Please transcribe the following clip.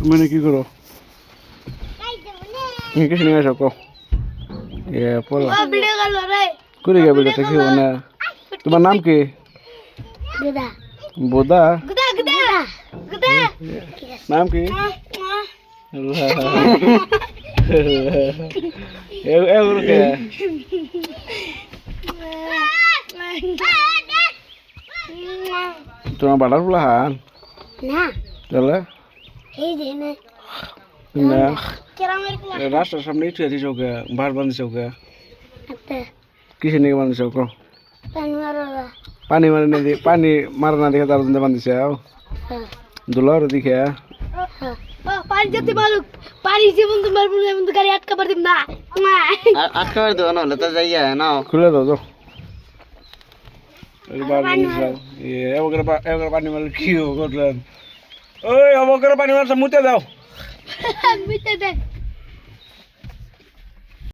মানে কি করো কিছু নিয়ে আসো কো পড়ো করে গে বেটা কি না তোমার নাম কি বোদা নাম কি তোমার বাড়ার বলা হান তাহলে রাস্তার সামনে ইটু আছি চৌকে ভার বান্ধি চৌকে কিসে নিয়ে বান্ধি চৌক পানি মারি না দিয়ে পানি মারা না দেখে তার জন্য বান্ধিছে দুলার দিকে পানি যেতে পারুক পানি জীবন তোমার গাড়ি আটকাবার দিম না আটকাবার দেবো না হলে তো যাইয়া না খুলে দাও তো পানি মারলে কি করলেন ওই অবকরে পানি মারছে মুতে দাও মুতে দেন